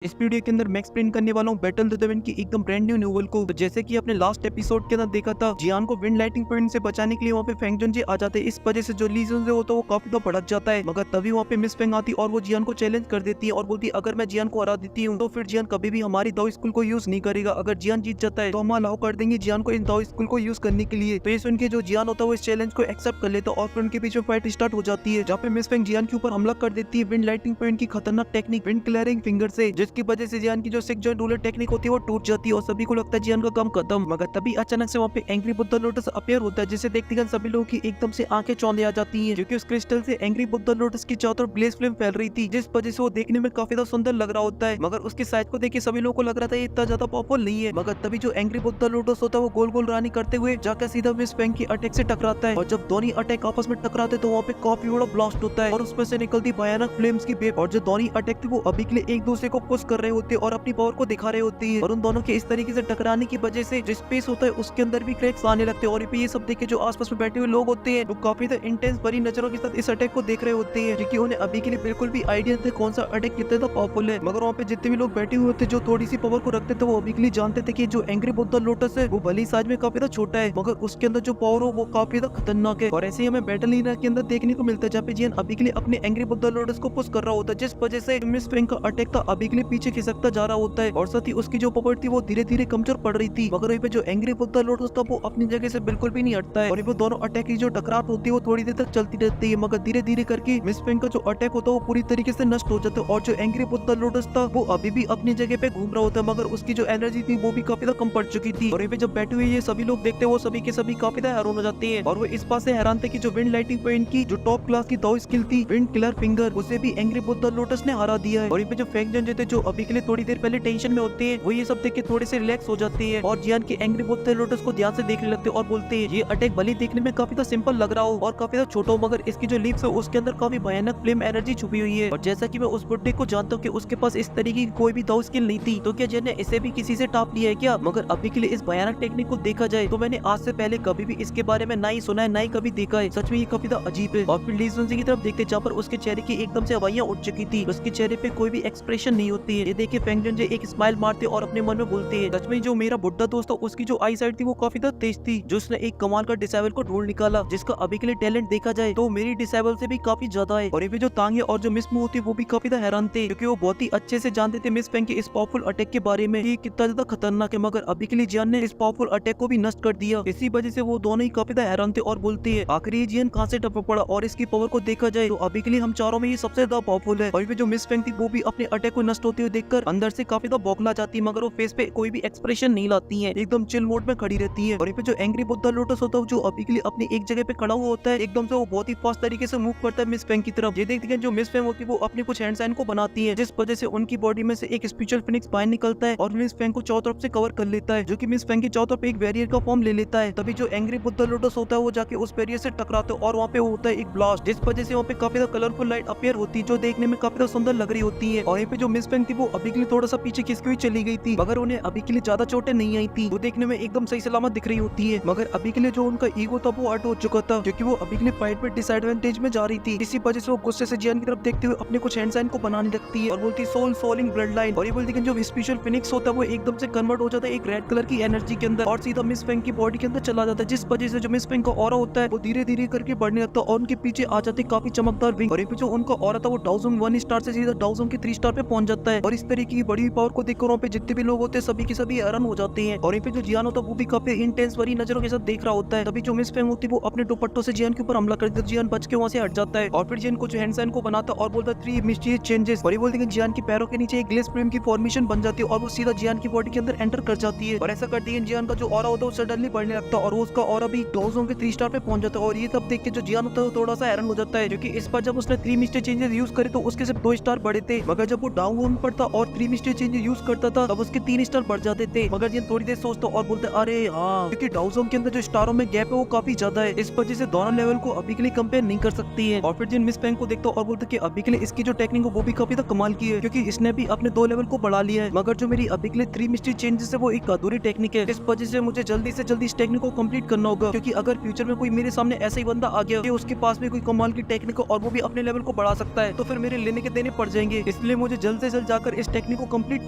इस वीडियो के अंदर मैं एक्सप्लेन करने वाला हूँ बैटल द विंड की एकदम ब्रांड न्यू नोवेल को। तो जैसे कि आपने लास्ट एपिसोड के अंदर देखा था, जियान को विंड लाइटिंग पॉइंट से बचाने के लिए वहाँ पे फेंग जुनजी आ जाते हैं। इस वजह से जो ली जुनजे होता है वो काफी तो भड़क जाता है, मगर तभी वहाँ पे मिस फेंग आती और वो जियान को चैलेंज कर देती है और बोलती है अगर मैं जियान को हरा देती हूँ तो फिर जियान कभी भी हमारी दाओ स्कूल को यूज नहीं करेगा। अगर जियान जीत जाता है तो हम अलाउ कर देंगे जियान को इन दाओ स्कूल को यूज करने के लिए। तो ये सुन के जो जियान होता है वो इस चैलेंज को एक्सेप्ट कर लेता है और फिर उनके बीच में फाइट स्टार्ट हो जाती है, जहाँ पे मिस फेंग जियान के ऊपर हमला कर देती है विंड लाइटिंग पॉइंट की खतरनाक टेक्निक विंड क्लियरिंग फिंगर से, जिसकी वजह से जियान की जो सिक्स जॉइंट रूलर टेक्निक होती है वो टूट जाती है और सभी को लगता है जियान का काम खत्म। मगर तभी अचानक से वहाँ पे एंग्री बुद्धा लोटस अपीयर होता है, जिसे देखते ही सभी लोगों की एकदम से आंखें चौंधे आ जाती हैं, क्योंकि उस क्रिस्टल से एंग्री बुद्धा लोटस की चारों तरफ ब्लेज फ्लेम फैल रही थी, जिस वजह से वो देखने में काफी ज्यादा सुंदर लग रहा होता है। मगर उसके साइज को देख के सभी लोगों को लग रहा था ये इतना ज्यादा पावरफुल नहीं है। मगर तभी जो एंग्री बुद्धा लोटस होता है वो गोल गोल रानी करते हुए जाकर सीधा मिस फेंग की अटैक से टकराता है, और जब दोनों अटैक आपस में टकराते तो वहाँ पे काफी बड़ा ब्लास्ट होता है और उसमें से निकलती भयानक फ्लेम्स की वेव। और जो दोनों अटैक थे वो अभी के लिए एक दूसरे को पुश कर रहे होते हैं और अपनी पावर को दिखा रहे होते हैं, और उन दोनों के इस तरीके से टकराने की वजह से जो स्पेस होता है उसके अंदर भी क्रैक्स आने लगते हैं। और ये सब देख के जो आसपास में बैठे हुए लोग होते हैं वो काफी इंटेंस भरी नजरों के साथ इस अटैक को देख रहे होते हैं, क्योंकि उन्हें अभी के लिए बिल्कुल भी आइडिया थे कौन सा अटैक कितना पावरफुल है। मगर वहाँ पे जितने भी लोग बैठे हुए थे जो थोड़ी सी पावर को रखते थे वो अभी के लिए जानते थे कि जो एंग्री बुद्धा लोटस है वो भली साइज में काफी छोटा है, मगर उसके अंदर जो पावर हो वो काफी खतरनाक है। और ऐसे ही हमें बैटल लीना के अंदर देखने को मिलता है, जहाँ पे जियान अभी के लिए अपने एंग्री बुद्धा लोटस को पुश कर रहा होता है, जिस वजह से मिस फेंग का अटैक था अभी के लिए पीछे खिसकता जा रहा होता है और साथ ही उसकी जो पावर थी वो धीरे धीरे कमजोर पड़ रही थी। मगर वहीं पे जो एंग्री बुद्धा लोटस था वो अपनी जगह से बिल्कुल भी नहीं हटता है, और वो दोनों अटैक की जो टकराव होती है वो थोड़ी देर तक चलती रहती है, मगर धीरे धीरे करके मिस फेंग का जो अटैक होता है वो पूरी तरीके से नष्ट हो जाता है। और जो एंग्री बुद्धा लोटस था वो अभी भी अपनी जगह पे घूम रहा होता है, मगर उसकी जो एनर्जी थी वो भी काफी कम पड़ चुकी थी। और वहीं पे जब बैठे हुए ये सभी लोग देखते हैं वो सभी के सभी काफी हैरान हो जाते हैं, और वो इस बात से हैरान थे कि जो विंड लाइटिंग पॉइंट की जो टॉप क्लास की दाओ स्किल थी विंड किलर फिंगर, उसे भी एंग्री बुद्धा लोटस ने हरा दिया है। और वहीं पे जो फेंग जन थे जो अभी के लिए थोड़ी देर पहले टेंशन में होते हैं वो ये सब देख के थोड़े से रिलैक्स हो जाते हैं और जियान के एंग्री बुद्धा लोटस को ध्यान से देखने लगते हैं और बोलते हैं ये अटैक भले देखने में काफी सिंपल लग रहा हो और काफी छोटा हो, मगर इसकी जो लिप्स है उसके अंदर काफी भयानक फ्लेम एनर्जी छुपी हुई है। और जैसा कि मैं उस बुड्ढे को जानता हूँ कि उसके पास इस तरीके की कोई भी दाव स्किल नहीं थी, तो क्या जियान ने इसे भी किसी से टाप लिया है क्या? मगर अभी के लिए इस भयानक टेक्निक को देखा जाए तो मैंने आज से पहले कभी भी इसके बारे में ना ही सुना है ना ही कभी देखा है। सच में ये काफी अजीब है। और फिर ली जुनजी की तरफ देखते जहाँ पर उसके चेहरे की एकदम से हवाइयां उठ चुकी थी, उसके चेहरे पे कोई भी एक्सप्रेशन नहीं होती है। ये देख के फेंग जुनजी एक स्माइल मारते और अपने मन में बोलते हैं सच में जो मेरा बुड्ढा दोस्त था उसकी जो आई साइड थी वो काफी तेज थी, जो उसने एक कमाल का डिसेबल को ढूंढ निकाला जिसका अभी के लिए टैलेंट देखा जाए तो मेरी डिसेबल से भी काफी ज्यादा है। और ये जो तांगे और जो मिस मूव होती वो भी काफी हैरान थे, क्योंकि वो बहुत ही अच्छे से जानते थे मिस फेंग के इस पावरफुल अटैक के बारे में, ये कितना ज्यादा खतरनाक है। मगर अभी के लिए जियान ने इस पावरफुल अटैक को भी नष्ट कर दिया, इसी वजह से वो दोनों ही काफी हैरान थे और बोलते हैं आखिर ये जियान कहाँ से टपक पड़ा। और इसकी पावर को देखा जाए तो अभी के लिए हम चारों में ये सबसे ज्यादा पावरफुल है। और जो मिस फेंग थी वो भी अपने अटैक को नष्ट होते हुए देखकर अंदर से काफी बौखला जाती है, मगर वो फेस पे कोई भी एक्सप्रेशन नहीं लाती है, एकदम चिल मोड में खड़ी रहती है। और जो एंग्री बुद्धा लोटस होता है जो अभी के लिए अपनी एक जगह पे खड़ा हुआ होता है, एकदम से वो बहुत ही फास्ट तरीके से मूव करता है मिस फेंग की तरफ। ये देखते हैं जो मिस फेंग होती है वो अपने कुछ हैंड साइन को बनाती है, जिस वजह से उनकी बॉडी में से एक स्पेशल फिनिक्स बाहर निकलता है और मिस फेंग को चारों तरफ से कवर कर लेता है, जो कि मिस फेंग की चारों तरफ एक बैरियर का फॉर्म ले लेता है। तभी जो एंग्री बुद्धा लोटस होता है वो जाके उस बैरियर से टकराते है और वहाँ पे होता है एक ब्लास्ट, जिस वजह से वहाँ पे काफी कलरफुल लाइट अपीयर होती है जो देखने में काफी सुंदर लग रही होती है। और यहाँ पे जो मिस फेंग थी वो अभी के लिए थोड़ा सा पीछे खिसकी हुई चली गई थी, मगर उन्हें अभी के लिए ज्यादा चोटें नहीं आई थी, वो देखने में एकदम सही सलामत दिख रही होती है। मगर अभी के लिए जो उनका ईगो था वो हर्ट हो चुका था, क्योंकि वो अभी के लिए फाइट में डिसएडवांटेज में जा रही थी। इसी वजह से वो गुस्से से जियान की तरफ देखते हुए अपने कुछ हैंड साइन को बनाने लगती है और बोलती है सोल सोलिंग ब्लड लाइन। और ये बोलती है जो स्पेशल फिनिक्स होता है वो एकदम से कन्वर्ट हो जाता है एक रेड कलर की एनर्जी के अंदर और सीधा मिस फेंग की बॉडी के अंदर चला जाता है, जिस वजह से जो मिस फेंग का ऑरा होता है वो धीरे धीरे करके बढ़ने लगता है और उनके पीछे आ जाते काफी चमकदार विंग। और जो उनका ऑरा था वो डाउजोंग 1 स्टार से सीधा डाउजोंग के 3 स्टार पे पहुंच जाता है। और इस तरीके की बड़ी पावर को देखकर वहाँ पे जितने भी लोग होते हैं सभी के सभी हैरान हो जाते हैं। और पे जो जियान होता है वो भी काफी इंटेंस भरी नजरों के साथ देख रहा होता है। तभी जो मिस फेंग होती है वो अपने दुपट्टों से जियान के ऊपर हमला करती है, जियान बच के वहाँ से हट जाता है और फिर जियान को जो हैंड साइन को बनाता है और बोलता है 3 मिस्टीरियस चेंजेस। और ये बोलते हैं जियान के पैरों के नीचे एक ग्लेस फ्रेम की फॉर्मेशन बन जाती है और वो सीधा जियान की बॉडी के अंदर एंटर कर जाती है। और ऐसा करती है जियान का जो ऑरा होता है वो सडनली बढ़ने लगता है और उसका ऑरा भी डाउजोंग के 3 स्टार पे पहुंच जाता है। और ये सब देख के जो जियान होता है वो थोड़ा सा हैरान हो जाता है, क्योंकि इस बार जब उसने 3 मिस्टीरियस चेंजेस यूज करे तो उसके सिर्फ 2 स्टार बढ़े थे, मगर जब वो डाउन पर था और 3 मिस्टीरियस चेंजेस यूज करता था तब उसके 3 स्टार बढ़ जाते थे। मगर जियान थोड़ी देर सोचता और बोलते अरे हाँ, क्योंकि डाउजोंग के अंदर जो स्टारों में गैप है वो काफी ज्यादा है, इस वजह से दोनों लेवल को अभी के लिए कंपेयर नहीं कर सकती है। और फिर जिन मिस फेंग को देखता और बोलते कि अभी के लिए इसकी जो टेक्निक है वो भी काफी कमाल की है, क्योंकि इसने भी अपने 2 लेवल को बढ़ा लिया है, मगर जो मेरी अभी के लिए 3 मिस्ट्री चेंजेस है वो एक अधूरी टेक्निक है। इस वजह से मुझे जल्दी से जल्दी इस टेक्निक को कंप्लीट करना होगा, क्योंकि अगर फ्यूचर में कोई मेरे सामने ऐसा ही बंदा आ गया कि उसके पास भी कोई कमाल की टेक्निक और वो भी अपने लेवल को बढ़ा सकता है तो फिर मेरे लेने के देने पड़ जाएंगे। इसलिए मुझे जल्द से जल्द जाकर इस टेक्निक को कंप्लीट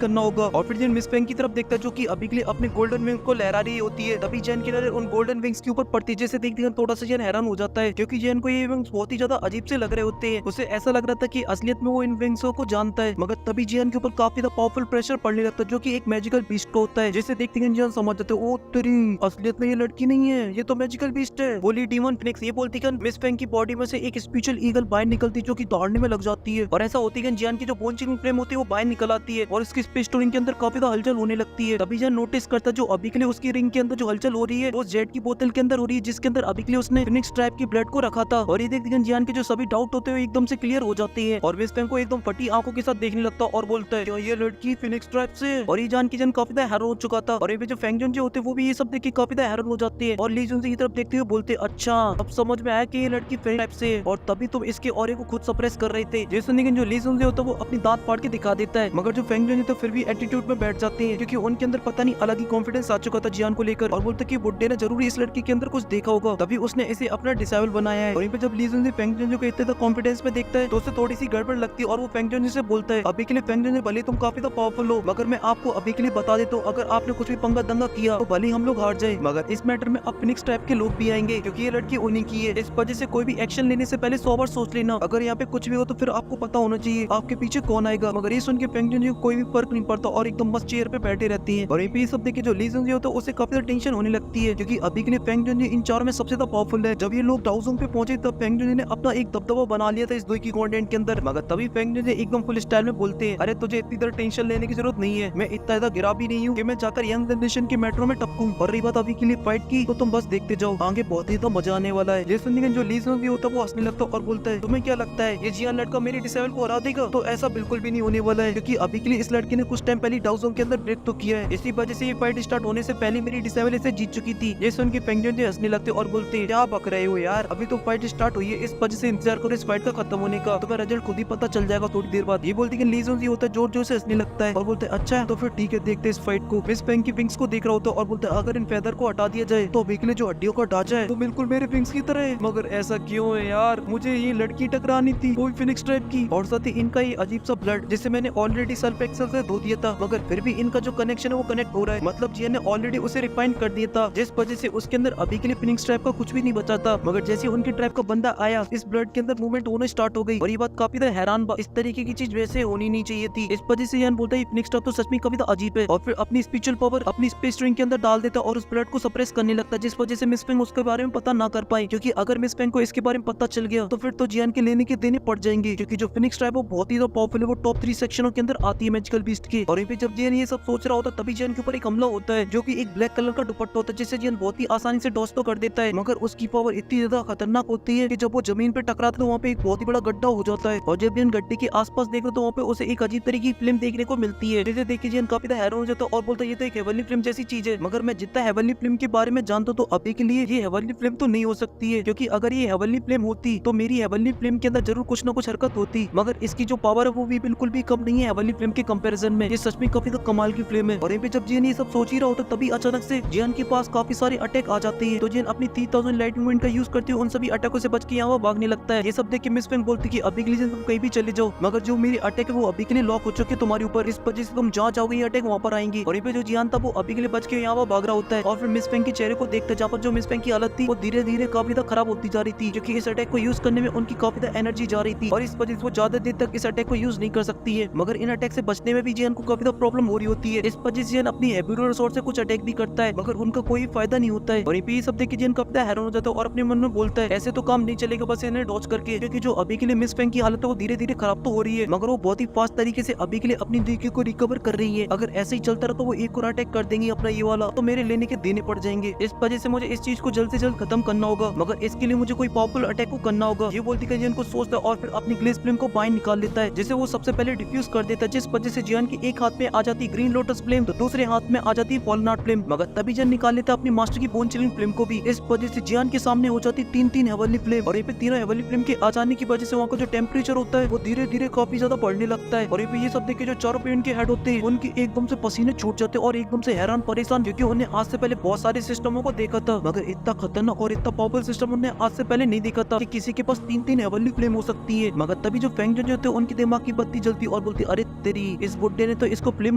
करना होगा। और फिर जिन मिस फेंग की तरफ देखता है जो कि अभी के लिए अपने गोल्डन विंग को लहरा रही होती है, तभी जैन की नजर उन गोल्डन विंग्स के ऊपर पड़ती है, जैसे देखते हैं थोड़ा सा जैन हैरान हो जाता है क्योंकि जैन को ये विंग्स बहुत ही ज्यादा अजीब से लग रहे होते हैं। उसे ऐसा लग रहा था कि असलियत में वो इन विंग्स को जानता है, मगर तभी जैन के ऊपर काफी ज्यादा पावरफुल प्रेशर पड़ने लगता है जो कि एक मैजिकल बीस्ट को होता है। जैसे देखते हैं जैन समझ जाते हैं, ओ तेरी असलियत में ये लड़की नहीं है, ये तो मैजिकल बीस्ट है। बोली डीमन फिनिक्स। ये बोलती है मिस फेंग की बॉडी में से एक स्पेशल ईगल बाहर निकलती है जो कि दौड़ने में लग जाती है, और ऐसा होती है जैन की जो बोन चिलिंग फ्लेम होती है वो बाहर निकल आती है और इसकी स्पेस स्टोरिंग के अंदर काफी ज्यादा हलचल होने लगती है। तभी जैन नोटिस करता है जो अभी के लिए उसकी रिंग के अंदर जो हलचल हो रही है वो जेट की बोतल के अंदर हो रही है, जिसके अंदर अभी के लिए उसने फिनिक्स ट्राइब की ब्लड को रखा था। और ये देखते हैं जैन के जो सभी डाउट होते हैं एकदम से क्लियर हो जाते हैं और मिस फेंग को एकदम फटी आंखों के साथ देखने लगता है और बोलता है ये लड़की फिनिक्स ट्राइब से। और ये जान की जैन काफी ज्यादा हैरान हो चुका था और ये जो फेंगजन जो होते हैं वो भी ये सब देख के काफी ज्यादा हैरान हो जाते हैं और ली जुन की तरफ देखते हुए बोलते अच्छा अब समझ में आया कि ये लड़की फिनिक्स ट्राइब से है और तभी तुम इसके ऑरे को खुद सप्रेस कर रहे थे। जैसे लेकिन जो ली जुन होता है वो अपनी दांत फाड़ के दिखा देता है, मगर जो फेंगजन तो फिर भी एटीट्यूड में बैठ जाते हैं क्योंकि उनके अंदर पता नहीं अलग ही कॉन्फिडेंस आ चुका था जियान को लेकर और बोलते कि बुड्ढे ने जरूर इस लड़की के अंदर कुछ देखा होगा तभी उसने इसे अपना डिसेबल बनाया है। और पे जब ली जुन फेंगजन को इतने कॉन्फिडेंस में देखता है तो उसे थोड़ी सी गड़बड़ लगती है और वो फेंगजन से बोलता है अभी के लिए फेंगजन भले तुम काफी पावरफुल हो मगर मैं आपको अभी के लिए बता देता हूँ अगर आपने कुछ भी पंगा दंगा किया तो भले हम लोग हार जाए, मगर इस मैटर में अब फिनिक्स टाइप के लोग भी आएंगे क्योंकि ये लड़की उन्हीं की है। इस वजह से कोई भी एक्शन लेने से पहले 100 बार सोच लेना, अगर यहाँ पे कुछ भी हो तो फिर आपको पता होना चाहिए आपके पीछे कौन आएगा। मगर ये सुन के फेंगजन को कोई भी फर्क नहीं पड़ता और एकदम मस्त चेयर पे बैठे रहती है। और ये सब देख के जो ली जुन होता है उसे काफी टेंशन होने लगती है क्योंकि अभी के लिए फेंगजन इन चारों में सबसे ज्यादा पावरफुल है। जब ये लोग डाउजोंग पे पहुंचे तब फेंगजन ने अपना एक दबदबा बना लिया था इस दो की कॉन्टेंट के अंदर, मगर तभी फेंगजन एकदम फुल स्टाइल में बोलते हैं अरे तुझे इतनी तरह टेंशन लेने की जरूरत नहीं है, मैं इतना ज्यादा गिरा भी नहीं हूँ कि मैं जाकर यंग जनरेशन के मेट्रो में टपकूं। और रही बात अभी के लिए फाइट की तो तुम बस देखते जाओ, आगे बहुत ही तो मजा आने वाला है। जैसे जो ली जुन भी होता है वो हंसने लगता है और बोलता है तुम्हें क्या लगता है ये जियान लड़का मेरे डिसेबल को हरा देगा? तो ऐसा बिल्कुल भी नहीं होने वाला है क्योंकि अभी के लिए इस लड़के ने कुछ टाइम पहले डाउजोंग के अंदर ब्रेक तो किया है, इसी वजह से ये फाइट स्टार्ट होने से पहले मेरी डिसेबल इसे जीत चुकी थी। ये सुन के फेंगजन जी हंसने लगते और बोलते हैं क्या बक रहे हो यार, अभी तो फाइट स्टार्ट हुई है, इस वजह से इंतजार करो इस फाइट का खत्म होने का, तुम्हें रिजल्ट खुद ही पता चल जाएगा थोड़ी देर बाद। ये बोलती है ली जुन जी होता है जोर जोर से हंसने लगता है और बोलते हैं अच्छा तो फिर ठीक है देखते इस फाइट को। मिस फेंग की विंग्स को देख रहा होता है और बोलते हैं अगर इन फेदर को हटा दिया जाए तो अभी के लिए जो हड्डियों का ढांचा है वो बिल्कुल मेरे विंग्स की तरह है, मगर ऐसा क्यों है यार, मुझे ये लड़की टकरानी थी वो फिनिक्स टाइप की और साथ ही इनका ये अजीब सा ब्लड जिसे मैंने ऑलरेडी सल्फ एक्सेल से धो दिया था, मगर फिर भी इनका जो कनेक्शन है वो कनेक्ट हो रहा है, मतलब जी ने ऑलरेडी उसे रिफाइन कर दिया था जिस वजह से उसके अंदर अभी के लिए फिनिक्स टाइप का कुछ भी नहीं बचा था। मगर जैसे उनके ट्राइब का बंदा आया इस ब्लड के अंदर मूवमेंट होना स्टार्ट हो गई और ये बात काफी हैरान इस तरीके की चीज वैसे होनी नहीं चाहिए थी। इस वजह से यान बोलता है फिनिक्स टाइप तो सच में काफी अजीब है और फिर अपनी स्पिरिचुअल पावर अपनी स्पेस स्ट्रिंग के अंदर डाल देता और उस ब्लड को सप्रेस करने लगता जिस वजह से मिस फेंग उसके बारे में पता ना कर पाई, क्योंकि अगर मिस फेंग को इसके बारे में पता चल गया तो फिर तो जियान के लेने के देने पड़ जाएंगे क्योंकि जो फिनिक्स ट्राइब वो बहुत ही पावरफुल है, वो टॉप 3 सेक्शनों के अंदर आती है मैजिकल बीस्ट की। और पे जब जियान ये सब सोच रहा होता तभी जियान के ऊपर एक हमला होता है जो कि एक ब्लैक कलर का दुपट्टा होता है जिसे जियान बहुत ही आसानी से डॉस तो कर देता है, मगर उसकी पावर इतनी ज्यादा खतरनाक होती है कि जब वो जमीन पे टकराता है तो वहाँ पे एक बहुत ही बड़ा गड्ढा हो जाता है और जब जियान गड्ढे के आसपास देखता तो वहाँ पे उसे एक अजीब तरीके की फिल्म देखने को मिलती है जिसे देख के जियान काफी हैरान हो जाता है और बोलता है ये तो एक हेवनली फिल्म जैसी चीज है, मगर मैं जितना हेवनली फिल्म के बारे में जानता तो अभी के लिए ये हेवनली फिल्म तो नहीं हो सकती है, क्योंकि अगर ये हेवनली फिल्म होती तो मेरी हेवनली फिल्म के अंदर जरूर कुछ ना कुछ हरकत होती, मगर इसकी जो पावर है वो भी बिल्कुल भी कम नहीं है हेवनली फिल्म के कंपैरिजन में। ये सच में काफी कमाल की फिल्म है। और पे जब जियान ये सब सोच ही रहा होता तभी अचानक से जियान के पास काफी सारे अटैक आ जाते हैं तो जियान अपनी 3000 लाइटनिंग विंड का यूज करते हुए उन सभी अटैकों से बच के यहाँ भागने लगता है। ये सब देख के मिस फेंग बोलती है कि अभी के लिए तुम कहीं भी चले जाओ, मगर जो मेरी अटैक है वो अभी के लिए लॉक हो चुके तुम्हारे ऊपर, इस वजह से तुम जहाँ जाओगे ये अटैक वहाँ पर आएंगी। और पे जो जियान था वो अभी के लिए बच के यहाँ भाग रहा होता है और फिर मिस फेंग के चेहरे को देखते जहाँ पर जो मिस फेंग की हालत थी वो धीरे धीरे काफी खराब होती जा रही थी क्योंकि इस अटैक को यूज करने में उनकी काफी एनर्जी जा रही थी और इस वजह से वो ज्यादा देर तक इस अटैक को यूज नहीं कर सकती है। मगर इन अटैक से बचने में भी जियान को काफी प्रॉब्लम हो रही होती है, इस वजह से जियान अपनी हेबिरो रिसोर्स से कुछ अटैक भी करता है मगर उनका कोई फायदा नहीं होता है। और ये सब देख के जियान काफी हैरान हो जाता है और अपने मन में बोलता है ऐसे तो काम नहीं चलेगा बस इन्हें डॉज करके, क्योंकि जो अभी के लिए मिस फेंग की हालत है वो धीरे धीरे खराब तो हो रही है मगर वो बहुत ही फास्ट तरीके से अभी के लिए अपनी दिक्कत को रिकवर कर रही है। अगर ऐसे ही चलता रहा तो वो एक और अटैक कर देंगे अपना ये वाला तो मेरे लेने के देने पड़ जाएंगे, इस वजह से मुझे इस चीज को जल्द से जल्द खत्म करना होगा, मगर इसके लिए मुझे कोई पावरफुल अटैक को करना होगा। ये बोलती है जियान को सोचता है और फिर अपनी ग्लेस फ्लेम को बाहर निकाल लेता है जिसे वो सबसे पहले डिफ्यूज कर देता है, जिस वजह से जियान की एक हाथ में आ जाती है ग्रीन लोटस फ्लेम तो दूसरे हाथ में आ जाती है फॉलनाट फ्लेम, मगर तभी जियान निकाल लेता है अपनी मास्टर की बोन चिलिंग फ्लेम को भी, इस वजह से जियान के सामने हो जाती 3 हेवनली फ्लेम। और ये पे तीनों हेवनली फ्लेम के आ जाने की वजह से वहाँ का जो टेम्परेचर होता है वो धीरे धीरे काफी ज्यादा बढ़ने लगता है। और ये सब देख के जो चारों पेन के हेड होते हैं उनकी एकदम से पसीने छूट जाते हैं और एकदम से हैरान परेशान, क्योंकि उन्हें आज से पहले बहुत सारे सिस्टमों को देखा था मगर इतना खतरनाक और इतना पावरफुल सिस्टम उन्हें आज से पहले नहीं देखा था कि किसी के पास 3 हेवनली फ्लेम हो सकती है। मगर तभी जो फेंग जो थे उनकी दिमाग की बत्ती जलती और बोलती अरे तेरी, इस बुड्ढे ने तो इसको फ्लेम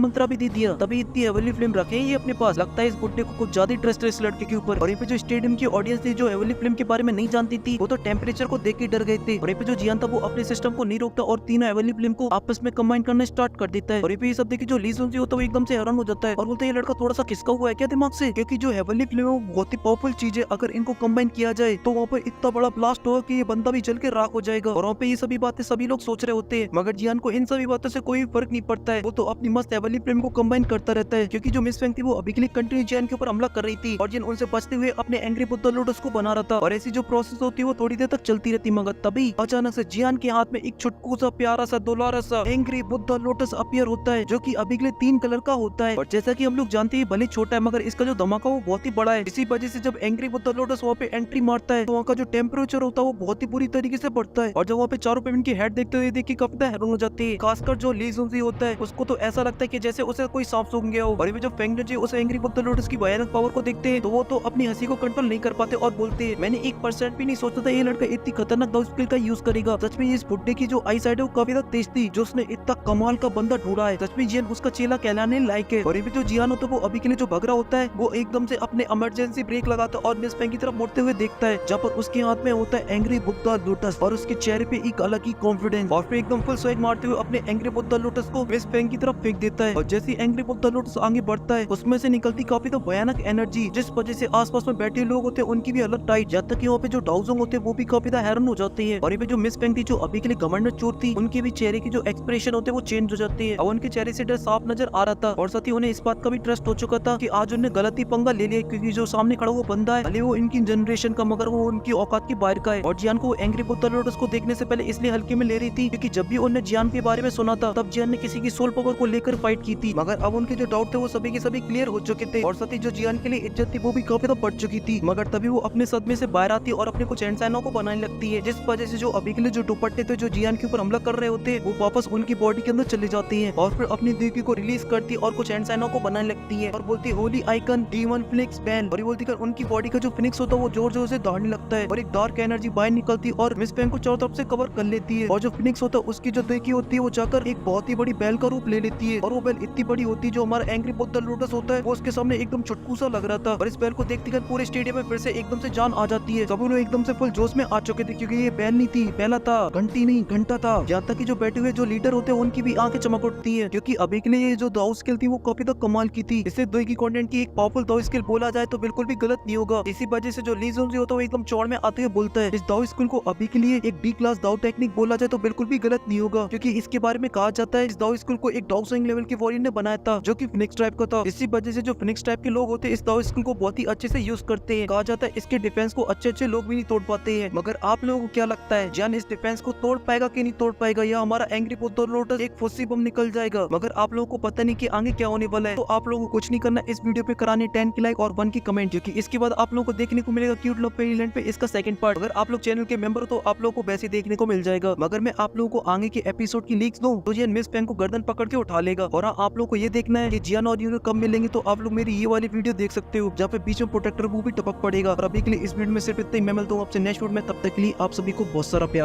मंत्रा भी दे दिया, तभी इतनी हेवनली फ्लेम रखे ये अपने पास। लगता है इस बुड्ढे को कुछ ज्यादा इंटरेस्ट है इस लड़के के ऊपर। और यहाँ पे जो स्टेडियम की ऑडियंस थी जो हेवनली फ्लेम के बारे में नहीं जानती थी, वो तो टेम्परेचर को देख के डर गए थे। और यहाँ पे जो जियान था वो अपने सिस्टम को नहीं रोकता और तीनों हेवनली फ्लेम को आपस में कंबाइन करना स्टार्ट कर देता है। और यहाँ पे ये सब देखिए जो ली सुन होता है वो एकदम से हैरान हो जाता है और बोलता है ये लड़का थोड़ा सा खिसका हुआ है क्या दिमाग से, क्योंकि जो हेवनली फ्लेम है वो बहुत ही पावरफुल चीज है। अगर इनको कंबाइन किया जाए तो वहाँ पर इतना बड़ा ब्लास्ट होगा कि ये बंदा भी जल के राख हो जाएगा। और वहाँ पे ये सभी बातें सभी लोग सोच रहे होते हैं, मगर जियान को इन सभी बातों से कोई फर्क नहीं पड़ता है। वो तो अपनी मस्त हेवनली फ्लेम को कंबाइन करता रहता है, क्योंकि जो मिस फेंग थी वो अभी के लिए कंटिन्यू जियान के ऊपर हमला कर रही थी और जिन उनसे बचते हुए अपने एंग्री बुद्धा लोटस को बना रहा था। और ऐसी जो प्रोसेस होती है वो थोड़ी देर तक चलती रहती, मगर तभी अचानक से जियान के हाथ में एक छुटकू सा प्यारा सा दुलारा सा एंग्री बुद्धा लोटस अपीयर होता है, जो कि अभी के लिए 3 कलर का होता है। और जैसा कि हम लोग जानते हैं भले छोटा है मगर इसका जो धमाका वो बहुत ही बड़ा है। इसी वजह से जब एंग्री बुद्धा लोटस वहाँ पे एंट्री मारता है तो वहाँ का जो टेम्परेचर होता है वो बहुत ही बुरी तरीके से बढ़ता है। और जब वहाँ पे चारों पेमेंट की हेड देखते हुए देखिए काफी हैरान हो जाती है। खासकर जो ली जुनजी होता है उसको तो ऐसा लगता है कि जैसे उसे कोई सांप सूंघ गया हो। और ये जो फेंग जी उस एंग्री बुद्धा लोटस की भयानक पावर को देखते हैं तो वो तो अपनी हंसी को कंट्रोल नहीं कर पाते और बोलते हैं मैंने 1% भी नहीं सोचा था ये लड़का इतनी खतरनाक दाव स्किल का यूज करेगा। सच में इस बुड्ढे की जो आई साइड है वो काफी ज्यादा तेज थी, जो उसने इतना कमाल का बंदा ढूंढा है। सच में जियान उसका चेला कहलाने लायक है। और ये भी जो जियान होता है वो अभी के लिए जो भग रहा होता है वो एकदम से अपने इमरजेंसी ब्रेक लगाता है और मिस फेंग की तरफ मुड़ते हुए देखता है, जहाँ पर उसके हाथ में होता है एंग्री बुद्धा लोटस और उसके चेहरे पे एक अलग ही कॉन्फिडेंस। और फिर एकदम फुल स्वैग मारते हुए अपने एंग्री बुद्धा लोटस को मिस फेंग की तरफ फेंक देता है। और जैसे ही एंग्री बुद्धा लोटस आगे बढ़ता है उसमें से निकलती काफी तो भयानक एनर्जी, जिस वजह से आसपास में बैठे लोग होते हैं उनकी भी हालत टाइट, जब तक कि वहाँ पे जो डाउजोंग होते हैं वो भी काफी हैरान हो जाते हैं। और ये पे जो मिस फेंग थी जो अभी के लिए घमंड चोर थी, उनके भी चेहरे की जो एक्सप्रेशन होते हैं वो चेंज हो जाते हैं। अब उनके चेहरे से डर साफ नजर आ रहा था और साथ ही उन्हें इस बात का भी ट्रस्ट हो चुका था कि आज उन्हें गलती पंगा ले लिया, क्योंकि जो सामने खड़ा हुआ बंदा है भले वो इनकी जनरेशन का मगर वो उनकी औकात की बाहर का है। और जियान को एंग्री बुद्धा लोटस को देखने से पहले इसलिए हल्के में ले रही थी क्योंकि जब भी उन्हें जियान के बारे में सुना था तब जियान ने किसी की सोल पावर को लेकर फाइट की थी, मगर अब उनके जो डाउट थे वो सभी के सभी क्लियर हो चुके थे। और साथ ही जो जियान के लिए इज्जत थी वो भी काफी बढ़ चुकी थी, मगर तभी वो अपने सदमे से बाहर आती है और अपने कुछ इंसानों को बनाने लगती है, जिस वजह से जो अभी के लिए जो दुपट्टे थे जो जियान के ऊपर हमला कर रहे होते वो वापस उनकी बॉडी के अंदर चले जाती है। और फिर अपनी देवी को रिलीज करती है और कुछ इंसानों को बनाने लगती है और बोलती है Holi icon demon Phoenix ban. और ये बोलती है उनकी बॉडी का जो फिनिक्स होता है वो जोर जोर से दौड़ने लगता है और एक डार्क एनर्जी बाहर निकलती है और मिस पेंग को चारों तरफ से कवर कर लेती है। और जो फिनिक्स होता है उसकी जो देवी होती है वो जाकर एक बहुत ही बड़ी बैल का रूप ले लेती है और वो बैल इतनी बड़ी होती है जो हमारा एंग्री बुद्धा लोटस होता है वो उसके सामने एकदम छुटकू सा लग रहा था। और इस बैल को देखते ही पूरे स्टेडियम में फिर से एकदम से जान आ जाती है। सभी लोग एकदम से फुल जोश में आ चुके थे क्योंकि ये बैल नहीं थी पहला था, घंटी नहीं घंटा था। यहाँ तक कि जो बैठे हुए जो लीडर होते हैं उनकी भी आंखें चमक उठती है, क्योंकि अभी के लिए ये जो दाव स्किल थी वो काफी तक कमाल की थी। इसे दो की कंटेंट की एक पावरफुल दाव स्किल बोला जाए तो बिल्कुल भी गलत नहीं होगा। इसी वजह से जो ली जुनजी होता है वो एकदम चौड़ में आते हुए बोलता है इस दाव स्किल को अभी के लिए एक डी क्लास दाव टेक्निक बोला जाए तो बिल्कुल भी गलत नहीं होगा, क्योंकि इसके बारे में कहा जाता है इस दाव स्किल को एक डाउसिंग लेवल के वॉरियर ने बनाया था जो कि फिनिक्स टाइप का था। इसी वजह से जो फिनिक्स टाइप के लोग होते हैं इस दाव स्किल को बहुत ही अच्छे से यूज करते हैं। कहा जाता है इसके डिफेंस को अच्छे लोग भी नहीं तोड़ पाते हैं। मगर आप लोगों को क्या लगता है जियान इस डिफेंस को तोड़ पाएगा कि नहीं तोड़ पाएगा, या हमारा एंग्री बुद्धा लोटस एक फुस्सी बम निकल जाएगा? मगर आप लोगों को पता नहीं कि आगे क्या होने वाला है। तो आप लोगों को कुछ नहीं करना, इस वीडियो पे कराने 10 की लाइक और 1 की कमेंट, क्योंकि इसके बाद आप लोगों को देखने को मिलेगा क्यूट लव पेरीलैंड पे इसका सेकंड पार्ट। अगर आप लोग चैनल के मेंबर हो तो आप लोगों को वैसे देखने को मिल जाएगा। मगर मैं आप लोगों को आगे के एपिसोड की लीक्स दूं तो जियान मिस पेंग को गर्दन पकड़ के उठा लेगा। और आप लोगों को ये देखना है कि जियान और यूनो कब मिलेंगे, तो आप लोग मेरी ये वाली वीडियो देख सकते हो जहाँ पे बीच में प्रोटेक्टर वो भी टपक पड़ेगा। और अभी के लिए इस वीडियो में सिर्फ इतना ही। मैं मिलता हूँ आपसे नेक्स्ट वीडियो में, तब तक के लिए आप सभी को बहुत सारा प्यार।